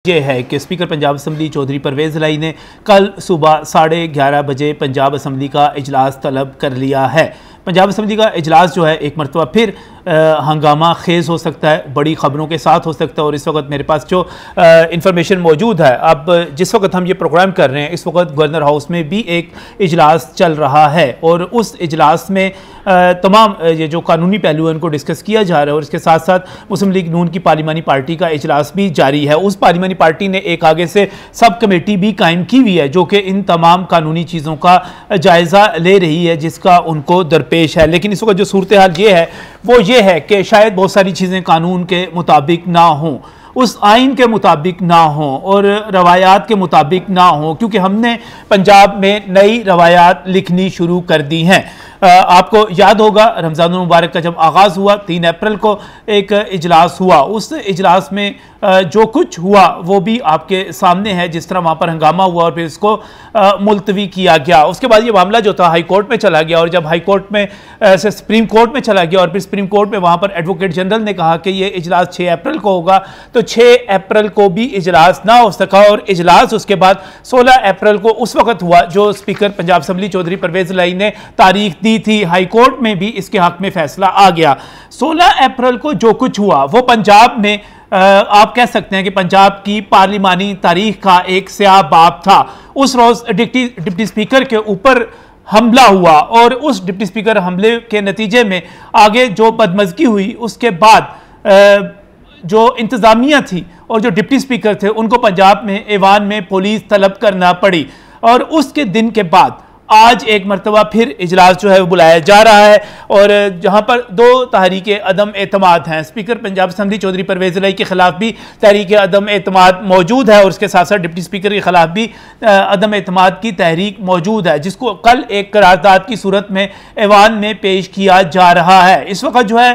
ये है कि स्पीकर पंजाब असम्बली चौधरी परवेज़ इलाही ने कल सुबह 11:30 बजे पंजाब असम्बली का इजलास तलब कर लिया है। पंजाब असम्बली का इजलास जो है एक मरतबा फिर हंगामा खेज़ हो सकता है, बड़ी ख़बरों के साथ हो सकता है। और इस वक्त मेरे पास जो इंफॉर्मेशन मौजूद है, अब जिस वक्त हम ये प्रोग्राम कर रहे हैं इस वक्त गवर्नर हाउस में भी एक इजलास चल रहा है और उस इजलास में तमाम ये जो कानूनी पहलू हैं उनको डिस्कस किया जा रहा है। और इसके साथ साथ मुस्लिम लीग नून की पार्लिमानी पार्टी का इजलास भी जारी है। उस पार्लिमानी पार्टी ने एक आगे से सब कमेटी भी कायम की हुई है जो कि इन तमाम कानूनी चीज़ों का जायज़ा ले रही है जिसका उनको दरपेश है। लेकिन इस वक्त जो सूरत हाल ये है वो ये है कि शायद बहुत सारी चीज़ें कानून के मुताबिक ना हों, उस आइन के मुताबिक ना हों और रवायात के मुताबिक ना हों, क्योंकि हमने पंजाब में नई रवायात लिखनी शुरू कर दी हैं। आपको याद होगा रमज़ान मुबारक का जब आगाज़ हुआ 3 अप्रैल को एक इजलास हुआ, उस इजलास में जो कुछ हुआ वो भी आपके सामने है, जिस तरह वहाँ पर हंगामा हुआ और फिर इसको मुलतवी किया गया। उसके बाद ये मामला जो था हाई कोर्ट में चला गया और जब हाई कोर्ट में से सुप्रीम कोर्ट में चला गया और फिर सुप्रीम कोर्ट में वहाँ पर एडवोकेट जनरल ने कहा कि ये इजलास 6 अप्रैल को होगा, तो 6 अप्रैल को भी इजलास ना हो सका और इजलास उसके बाद 16 अप्रैल को उस वक्त हुआ जो स्पीकर पंजाब असम्बली चौधरी परवेज़ इलाही ने तारीख दी थी। हाई कोर्ट में भी इसके हक में फैसला आ गया। 16 अप्रैल को जो कुछ हुआ वो पंजाब में आप कह सकते हैं कि पंजाब की पार्लिमानी तारीख का एक स्याह बाब था। उस रोज डिप्टी स्पीकर के ऊपर हमला हुआ और उस डिप्टी स्पीकर हमले के नतीजे में आगे जो बदमज़गी हुई उसके बाद जो इंतज़ामिया थी और जो डिप्टी स्पीकर थे उनको पंजाब में ऐवान में पुलिस तलब करना पड़ी। और उसके दिन के बाद आज एक मरतबा फिर इजलास जो है वो बुलाया जा रहा है और जहाँ पर 2 तहरीक अदम एतमाद हैं। स्पीकर पंजाब असम्बली चौधरी परवेज़ इलाही के ख़िलाफ़ भी तहरीक अदम एतमाद मौजूद है और उसके साथ साथ डिप्टी स्पीकर के ख़िलाफ़ भी अदम एतमाद की तहरीक मौजूद है, जिसको कल एक करारदाद की सूरत में ऐवान में पेश किया जा रहा है। इस वक्त जो है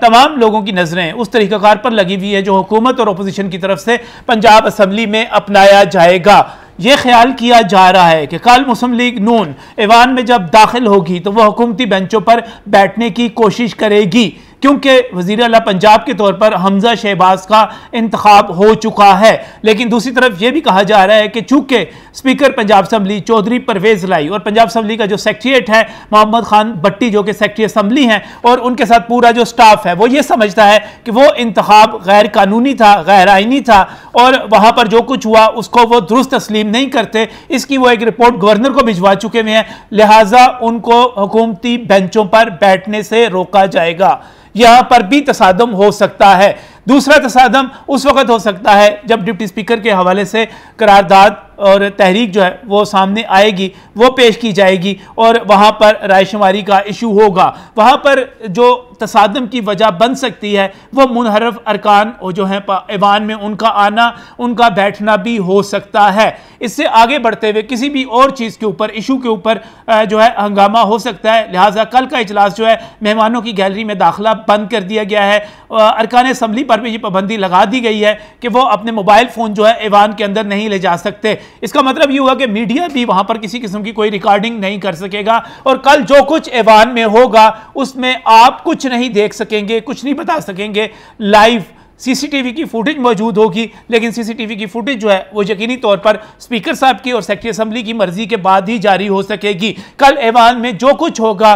तमाम लोगों की नज़रें उस तरीक़ाकार पर लगी हुई है जो हुकूमत और अपोजिशन की तरफ से पंजाब असम्बली में अपनाया जाएगा। ये ख्याल किया जा रहा है कि कल मुस्लिम लीग नून ऐवान में जब दाखिल होगी तो वह हुकूमती बेंचों पर बैठने की कोशिश करेगी, क्योंकि वज़ीर आला पंजाब के तौर पर हमजा शहबाज का इंतखाब हो चुका है। लेकिन दूसरी तरफ यह भी कहा जा रहा है कि चूंकि स्पीकर पंजाब असम्बली चौधरी परवेज़ इलाही और पंजाब असम्बली का जो सेक्रेटरीट है मोहम्मद खान भट्टी जो कि सेक्रेटरी असम्बली हैं और उनके साथ पूरा जो स्टाफ है वो ये समझता है कि वो इंतखाब गैर कानूनी था, गैर आइनी था और वहाँ पर जो कुछ हुआ उसको वो दुरुस्त तस्लीम नहीं करते। इसकी वो एक रिपोर्ट गवर्नर को भिजवा चुके हुए हैं, लिहाजा उनको हुकूमती बेंचों पर बैठने से रोका जाएगा। यहां पर भी तसादम हो सकता है। दूसरा तसादम उस वक्त हो सकता है जब डिप्टी स्पीकर के हवाले से करारदाद और तहरीक जो है वो सामने आएगी, वो पेश की जाएगी और वहाँ पर रायशुमारी का इशू होगा। वहाँ पर जो तसादम की वजह बन सकती है वो मुनहरफ अरकान जो हैं ऐवान में उनका आना, उनका बैठना भी हो सकता है। इससे आगे बढ़ते हुए किसी भी और चीज़ के ऊपर, इशू के ऊपर जो है हंगामा हो सकता है। लिहाजा कल का इजलास जो है मेहमानों की गैलरी में दाखिला बंद कर दिया गया है। अरकान असम्बली पर भी ये पाबंदी लगा दी गई है कि वो अपने मोबाइल फ़ोन जो है ऐवान के अंदर नहीं ले जा सकते। इसका मतलब ये हुआ कि मीडिया भी वहां पर किसी किस्म की कोई रिकॉर्डिंग नहीं कर सकेगा और कल जो कुछ ऐवान में होगा उसमें आप कुछ नहीं देख सकेंगे, कुछ नहीं बता सकेंगे। लाइव सीसीटीवी की फुटेज मौजूद होगी, लेकिन सीसीटीवी की फुटेज जो है वो यकीनी तौर पर स्पीकर साहब की और सेक्रेटरी असम्बली की मर्जी के बाद ही जारी हो सकेगी। कल ऐवान में जो कुछ होगा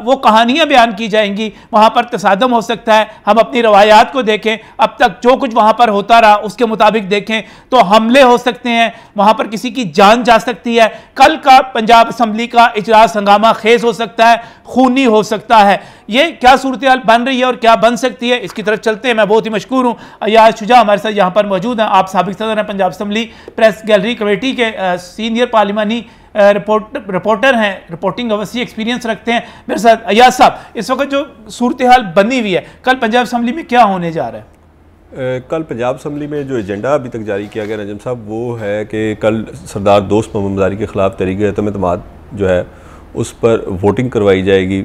वो कहानियां बयान की जाएंगी, वहां पर तसादम हो सकता है। हम अपनी रवायात को देखें, अब तक जो कुछ वहां पर होता रहा उसके मुताबिक देखें तो हमले हो सकते हैं, वहां पर किसी की जान जा सकती है। कल का पंजाब असम्बली का इजलास हंगामा खेज हो सकता है, खूनी हो सकता है। ये क्या सूरत हाल बन रही है और क्या बन सकती है, इसकी तरफ चलते हैं। मैं बहुत ही मशकूर हूँ अयाज शुजा हमारे साथ यहाँ पर मौजूद हैं। आप साबिक सदर हैं Punjab assembly press gallery committee के, सीनियर पार्लिमानी रिपोर्टर हैं, रिपोर्टिंग का वसी एक्सपीरियंस रखते हैं। मेरे साथ अयाज साहब, इस वक्त जो सूरत हाल बनी हुई है, कल पंजाब असम्बली में क्या होने जा रहा है? कल पंजाब असम्बली में जो एजेंडा अभी तक जारी किया गया नजम साहब, वो है कि कल सरदार दोस्त मोहम्मद मज़ारी के ख़िलाफ़ तहरीक एतमाद जो है उस पर वोटिंग करवाई जाएगी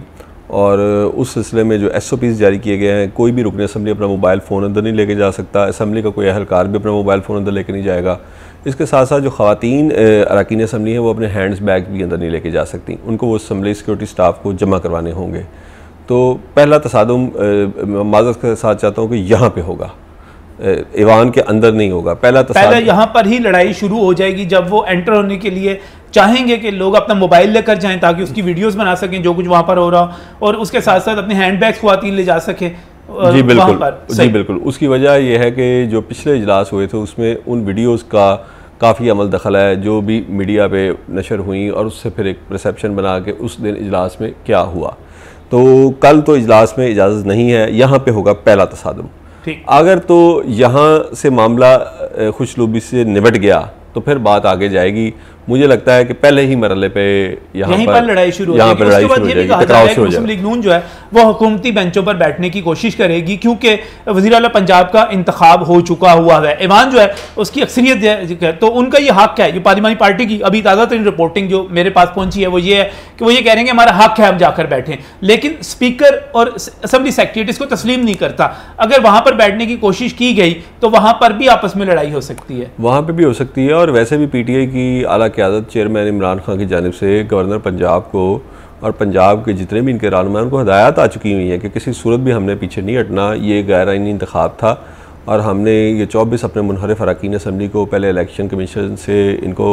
और उस सिलसिले में जो SOPs जारी किए गए हैं, कोई भी रुकन असम्बली अपना मोबाइल फ़ोन अंदर नहीं लेके जा सकता, असम्बली का कोई अहलकार भी अपना मोबाइल फ़ोन अंदर लेके नहीं जाएगा। इसके साथ साथ जो ख़वातीन अरकान असम्बली हैं वो अपने हैंड्स बैग भी अंदर नहीं लेके जा सकती, उनको वो असम्बली सिक्योरिटी स्टाफ को जमा करवाने होंगे। तो पहला तसादुम माज़रत के साथ चाहता हूँ कि यहाँ पे होगा ईवान के अंदर नहीं होगा। पहले यहाँ पर ही लड़ाई शुरू हो जाएगी जब वो एंटर होने के लिए चाहेंगे कि लोग अपना मोबाइल लेकर जाएं ताकि उसकी वीडियोस बना सकें जो कुछ वहाँ पर हो रहा, और उसके साथ साथ अपने हैंडबैग्स ख्वातीन ले जा सकें। जी बिल्कुल। उसकी वजह यह है कि जो पिछले इजलास हुए थे उसमें उन वीडियोज़ का काफ़ी अमल दखल है जो भी मीडिया पे नशर हुई, और उससे फिर एक परसेप्शन बना के उस दिन इजलास में क्या हुआ। तो कल तो इजलास में इजाज़त नहीं है, यहाँ पे होगा पहला तसादुम। अगर तो यहाँ से मामला खुशलूबी से निपट गया तो फिर बात आगे जाएगी। मुझे लगता है कि पहले ही मरहले पे यहाँ पर लड़ाई शुरू हो जाएगी। उसके बाद ये भी कहा जा रहा है कि मुस्लिम लीग नून जो है वो हुकूमती बेंचों पर बैठने की कोशिश करेगी, क्योंकि वज़ीर आला पंजाब का इंतखाब हो चुका हुआ है। ईवान जो है उसकी अक्सरियत है, तो उनका ये हक है। ये पार्लिमानी पार्टी की अभी ताज़ा तरीन रिपोर्टिंग जो मेरे पास पहुंची है वो ये है कि वो ये कह रहे हैं कि हमारा हक है हम जाकर बैठें, लेकिन स्पीकर और असम्बली सेक्रेटरी इसको तस्लीम नहीं करता। अगर वहां पर बैठने की कोशिश की गई तो वहां पर भी आपस में लड़ाई हो सकती है, वहां पर भी हो सकती है। और वैसे भी PTI की आला क़यादत चेयरमैन इमरान खान की जानिब से गवर्नर पंजाब को और पंजाब के जितने भी इनके रहनुमा उनको हदायत आ चुकी हुई है कि किसी सूरत भी हमने पीछे नहीं हटना। ये गैर आइनी इंतखाब था और हमने ये 24 अपने मुनहरिफ अरकान असम्बली को पहले इलेक्शन कमीशन से इनको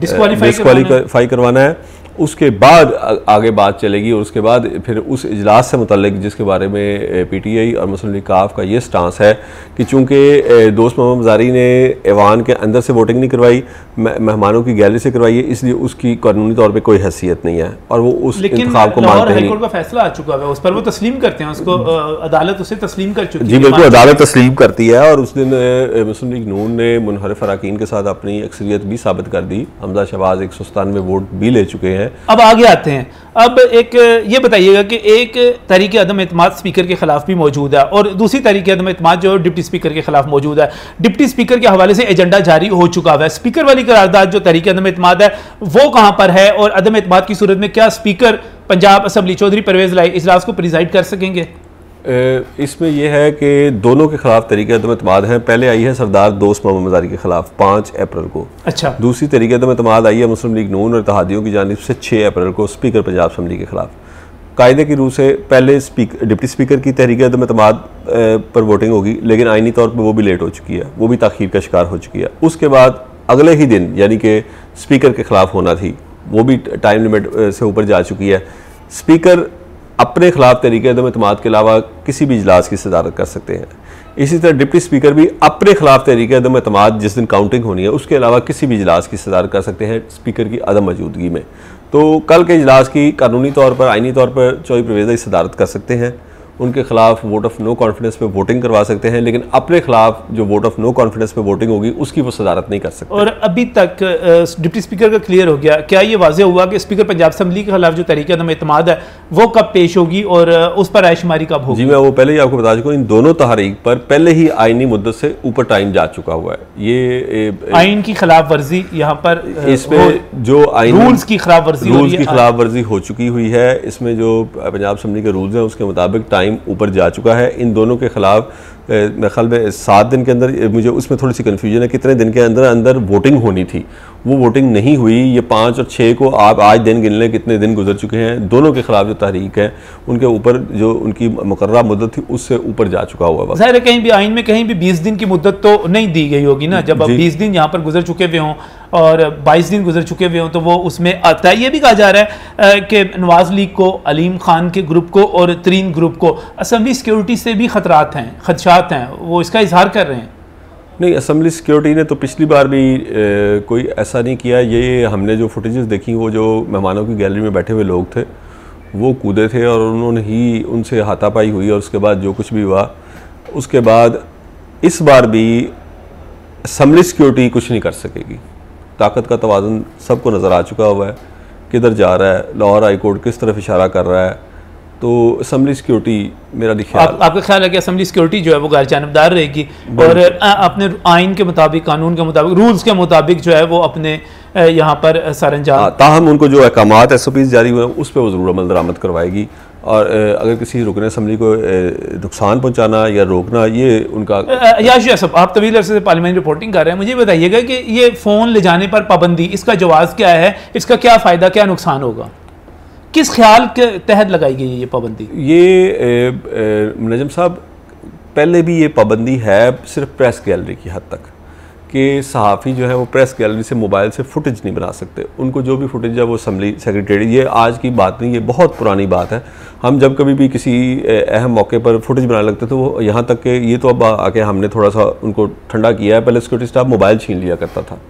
डिस्क्वालीफाई करवाना है। उसके बाद आगे बात चलेगी और उसके बाद फिर उस इजलास से मुतल्लिक जिसके बारे में PTI और मुस्लिम लीग काफ का ये स्टांस है कि चूँकि दोस्त मोहम्मद मज़ारी ने ऐवान के अंदर से वोटिंग नहीं करवाई, मेहमानों की गैलरी से करवाई है, इसलिए उसकी कानूनी तौर पे कोई हैसियत नहीं है और वो उस इंतखाब को मानते हैं। हाईकोर्ट का फैसला आ चुका है, उस पर वो तस्लीम करते हैं, उसको अदालत उसे तस्लीम कर चुकी है। जी बिल्कुल, अदालत तस्लीम करती है। और उस दिन मुस्लिम लीग नून ने मुनहरिफ अरकान के साथ अपनी अक्सरियत भी साबित कर दी। हमजा शहबाज 197 वोट भी ले चुके हैं। अब आगे आते हैं। अब एक ये बताइएगा कि एक तहरीक अदम एतमाद स्पीकर के खिलाफ भी मौजूद है और दूसरी तहरीक अदम एतमाद जो डिप्टी स्पीकर के खिलाफ मौजूद है। डिप्टी स्पीकर के हवाले से एजेंडा जारी हो चुका है। स्पीकर वाली करारदाद जो तहरीक अदम एतमाद है वो कहां पर है और अदम एतमाद की सूरत में क्या स्पीकर पंजाब असम्बली चौधरी परवेज लाई इजलास को प्रिजाइड कर सकेंगे? इसमें यह है कि दोनों के खिलाफ तहरीक अदम एतमाद हैं। पहले आई है सरदार दोस्त मोहम्मद मज़ारी के खिलाफ 5 अप्रैल को। अच्छा। दूसरी तहरीक अदम एतमाद आई है मुस्लिम लीग नून और इत्तेहादियों की जानिब से 6 अप्रैल को स्पीकर पंजाब असम्बली के खिलाफ। कायदे की रूह से पहले डिप्टी स्पीकर की तहरीक अदम एतमाद पर वोटिंग होगी, लेकिन आइनी तौर पर वो भी लेट हो चुकी है, वो भी ताख़ीर का शिकार हो चुकी है। उसके बाद अगले ही दिन यानी कि स्पीकर के खिलाफ होना थी, वो भी टाइम लिमिट से ऊपर जा चुकी है। स्पीकर अपने खिलाफ तहरीक अदम एतमाद के अलावा किसी भी इजलास की सदारत कर सकते हैं। इसी तरह डिप्टी स्पीकर भी अपने खिलाफ तहरीक अदम एतमाद जिस दिन काउंटिंग होनी है उसके अलावा किसी भी इजलास की सदारत कर सकते हैं स्पीकर की अदम मौजूदगी में। तो कल के इजलास की कानूनी तौर पर आइनी तौर पर चौधरी परवेज़ लाई सदारत कर सकते हैं, उनके खिलाफ वोट ऑफ नो कॉन्फिडेंस पे वोटिंग करवा सकते हैं, लेकिन अपने खिलाफ जो वोट ऑफ नो कॉन्फिडेंस पे वोटिंग होगी उसकी वो सदारत नहीं कर सकते। और अभी तक डिप्टी स्पीकर का क्लियर हो गया, क्या ये वाज़ेह हुआ कि स्पीकर पंजाब असम्बली के खिलाफ जो तहरीक अदम एतमाद है वो कब पेश होगी और उस पर रायशुमारी कब होगी? जी मैं वो पहले ही आपको बता चुका हूँ, इन दोनों तहरीक पर पहले ही आइनी मुद्दत से ऊपर टाइम जा चुका हुआ है। ये आइन की खिलाफ वर्जी यहाँ पर इसमें जो रूल्स की खिलाफ वर्जी हो चुकी हुई है, इसमें जो पंजाब असम्बली के रूल्स हैं उसके मुताबिक टाइम ऊपर जा चुका है। इन दोनों के खिलाफ मेरे ख्याल में 7 दिन के अंदर, मुझे उसमें थोड़ी सी कन्फ्यूजन है कितने दिन के अंदर वोटिंग होनी थी, वो वोटिंग नहीं हुई। ये 5 और 6 को आप आज दिन गिन लें कितने दिन गुजर चुके हैं। दोनों के खिलाफ जो तहरीक है उनके ऊपर जो उनकी मुकर्ररा मुद्दत थी उससे ऊपर जा चुका हुआ। ज़ाहिर है कहीं भी आइन में कहीं भी 20 दिन की मुद्दत तो नहीं दी गई होगी ना, जब अब 20 दिन यहाँ पर गुजर चुके हुए हों और 22 दिन गुजर चुके हुए हों तो वो उसमें आता है। ये भी कहा जा रहा है कि नवाज लीग को, अलीम खान के ग्रुप को और तरीन ग्रुप को असम्बली सिक्योरिटी से भी खतरात हैं, खदशात हैं, वो इसका इजहार कर रहे हैं। नहीं, असम्बली सिक्योरिटी ने तो पिछली बार भी कोई ऐसा नहीं किया। ये हमने जो फुटेजेस देखी वो जो मेहमानों की गैलरी में बैठे हुए लोग थे वो कूदे थे और उन्होंने ही उनसे हाथापाई हुई और उसके बाद जो कुछ भी हुआ उसके बाद इस बार भी असम्बली सिक्योरिटी कुछ नहीं कर सकेगी। ताकत का तवाज़ुन सबको नज़र आ चुका हुआ है, किधर जा रहा है, लाहौर हाई कोर्ट किस तरफ इशारा कर रहा है। तो असम्बली सिक्योरिटी मेरा ख्याल, आपका ख्याल है कि असम्बली सिक्योरिटी जो है वो गैर जानबदार रहेगी और अपने आइन के मुताबिक, कानून के मुताबिक, रूल्स के मुताबिक जो है वो अपने यहाँ पर सरअंजाम, ताहम उनको जो अहकामात SOPs जारी हुए उस पर वो ज़रूर अमल दरामद करवाएगी। और अगर किसी रुकन असम्बली को नुकसान पहुँचाना या रोकना ये उनका। याश यूसुफ, आप तवील अरसे से पार्लियामेंट रिपोर्टिंग कर रहे हैं, मुझे बताइएगा कि ये फ़ोन ले जाने पर पाबंदी, इसका जवाज़ क्या है, इसका क्या फ़ायदा क्या नुकसान होगा, किस ख्याल के तहत लगाई गई है ये पाबंदी? ये मुनज्जम साहब पहले भी ये पाबंदी है सिर्फ प्रेस गैलरी की हद तक कि सहाफ़ी जो है वो प्रेस गैलरी से मोबाइल से फुटेज नहीं बना सकते। उनको जो भी फुटेज है वो असम्बली सेक्रेटरी, ये आज की बात नहीं, ये बहुत पुरानी बात है। हम जब कभी भी किसी अहम मौके पर फुटेज बनाने लगते तो वो यहाँ तक कि ये तो अब आके हमने थोड़ा सा उनको ठंडा किया है। पहले सिक्योरिटी स्टाफ मोबाइल छीन लिया करता था,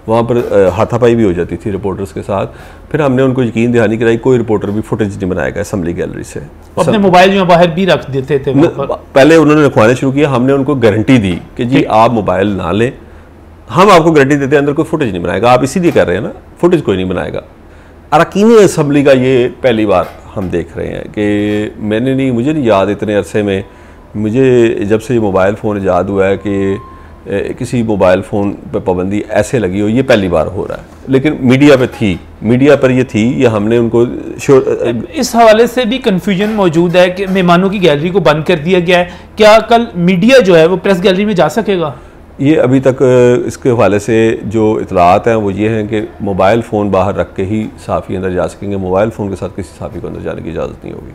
वहाँ पर हाथापाई भी हो जाती थी रिपोर्टर्स के साथ। फिर हमने उनको यकीन दहानी कराई कोई रिपोर्टर भी फुटेज नहीं बनाएगा असम्बली गैलरी से। अपने मोबाइल जो बाहर भी रख देते थे पहले उन्होंने रखवाना शुरू किया। हमने उनको गारंटी दी कि जी आप मोबाइल ना लें, हम आपको गारंटी देते हैं अंदर कोई फुटेज नहीं बनाएगा। आप इसीलिए कर रहे हैं ना, फुटेज कोई नहीं बनाएगा। अरकान असम्बली का ये पहली बार हम देख रहे हैं कि मुझे नहीं याद इतने अरसे में, मुझे जब से ये मोबाइल फ़ोन ईजाद हुआ है कि किसी मोबाइल फ़ोन पर पाबंदी ऐसे लगी हो, ये पहली बार हो रहा है। लेकिन मीडिया पे थी, मीडिया पर ये थी, ये हमने उनको इस हवाले से भी कन्फ्यूजन मौजूद है कि मेहमानों की गैलरी को बंद कर दिया गया है। क्या कल मीडिया जो है वो प्रेस गैलरी में जा सकेगा? ये अभी तक इसके हवाले से जो इतलात हैं वो ये हैं कि मोबाइल फ़ोन बाहर रख के ही सहाफ़ी अंदर जा सकेंगे। मोबाइल फ़ोन के साथ किसी सहाफ़ी को अंदर जाने की इजाज़त नहीं होगी।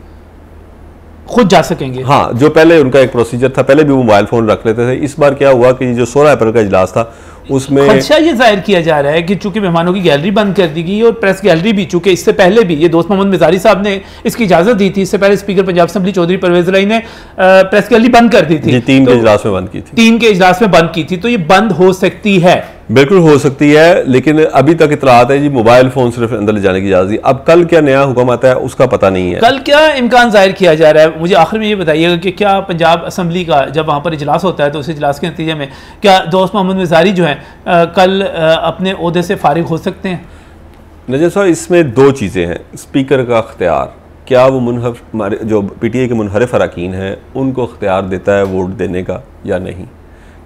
खुद जा सकेंगे? हाँ, जो पहले उनका एक प्रोसीजर था, पहले भी वो मोबाइल फ़ोन रख लेते थे। इस बार क्या हुआ कि जो 16 अप्रैल का इजलास था उसमें खदशा ये जाहिर किया जा रहा है कि चूंकि मेहमानों की गैलरी बंद कर दी गई और प्रेस गैलरी भी, चूंकि इससे पहले भी ये दोस्त मोहम्मद मिजारी साहब ने इसकी इजाजत दी थी, इससे पहले स्पीकर पंजाब असेंबली चौधरी परवेज इलाही ने प्रेस गैलरी बंद कर दी थी, 3 के इजलास में बंद की थी, 3 के इजलास में बंद की थी। तो ये बंद हो सकती है, बिल्कुल हो सकती है, लेकिन अभी तक इतलात है जी मोबाइल फोन सिर्फ अंदर ले जाने की इजाजत। अब कल क्या नया हुक्म आता है उसका पता नहीं है। कल क्या इम्कान जाहिर किया जा रहा है? मुझे आखिर में ये बताइएगा कि क्या पंजाब असेंबली का जब वहाँ पर इजलास होता है तो उस इजलास के नतीजे में क्या दोस्त मोहम्मद मिजारी जो है कल अपने ओहदे से फारिग हो सकते हैं? नजर साहब, इसमें 2 चीज़ें हैं। स्पीकर का अख्तियार, क्या वो हमारे जो PTI के मुनहरिफ अरकान हैं उनको अख्तियार देता है वोट देने का या नहीं,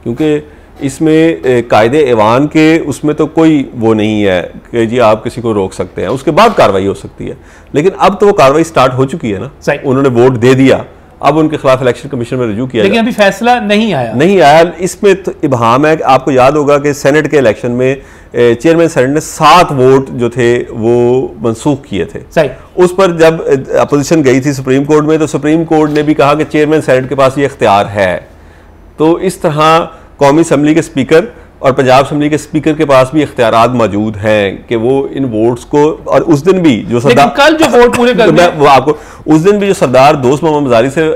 क्योंकि इसमें कायदे ऐवान के उसमें तो कोई वो नहीं है कि जी आप किसी को रोक सकते हैं, उसके बाद कार्रवाई हो सकती है। लेकिन अब तो वो कार्रवाई स्टार्ट हो चुकी है ना, उन्होंने वोट दे दिया, अब उनके खिलाफ इलेक्शन कमीशन में रजू किया, लेकिन अभी फैसला नहीं आया। इसमें तो इबहाम है। आपको याद होगा कि सेनेट के इलेक्शन में चेयरमैन सेनेट ने 7 वोट जो थे वो मनसूख किए थे। उस पर जब अपोजिशन गई थी सुप्रीम कोर्ट में, तो सुप्रीम कोर्ट ने भी कहा कि चेयरमैन सेनेट के पास ये इख्तियार है। तो इस तरह कौमी असम्बली के स्पीकर और पंजाब असम्बली के स्पीकर के पास भी इख्तियारात मौजूद हैं कि वो इन वोट्स को, और उस दिन भी जो सरदार कल जो वोट पूरे कर तो वो आपको उस दिन भी जो सरदार दोस्त मोहम्मद मिजारी से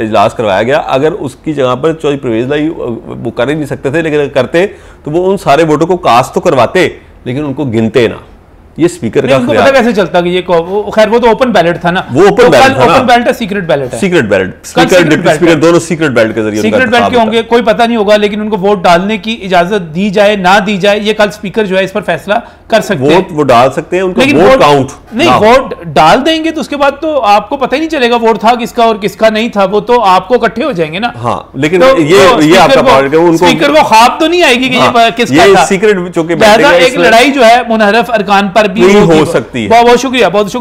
इजलास करवाया गया, अगर उसकी जगह पर चौधरी परवेज इलाही वो कर ही नहीं सकते थे, लेकिन अगर करते तो वो उन सारे वोटों को कास्ट तो करवाते लेकिन उनको गिनते ना। ये स्पीकर का पता कैसे चलता कि ये खैर वो तो ओपन बैलेट था ना, वो ओपन बैलेट है, सीक्रेट बैलेट है, secret ballot, speaker deputy speaker दोनों सीक्रेट बैलेट के जरिए सीक्रेट बैलेट के होंगे, कोई पता नहीं होगा, लेकिन उनको वोट डालने की इजाजत दी जाए ना दी जाए ये कल स्पीकर जो है इस पर फैसला कर सकते हैं। वो डाल सकते हैं, उनको वोट काउंट नहीं, वोट डाल देंगे तो उसके बाद तो आपको पता ही नहीं चलेगा वोट था किसका और किसका नहीं था, वो तो आपको इकट्ठे हो जाएंगे ना। हाँ, लेकिन ये आपका पॉइंट है, उनको स्पीकर को ख्वाब तो नहीं आएगी कि ये किसका था। सीक्रेट एक लड़ाई जो है मुनहरफ अरकान पर भी हो सकती है। बहुत शुक्रिया, बहुत शुक्रिया।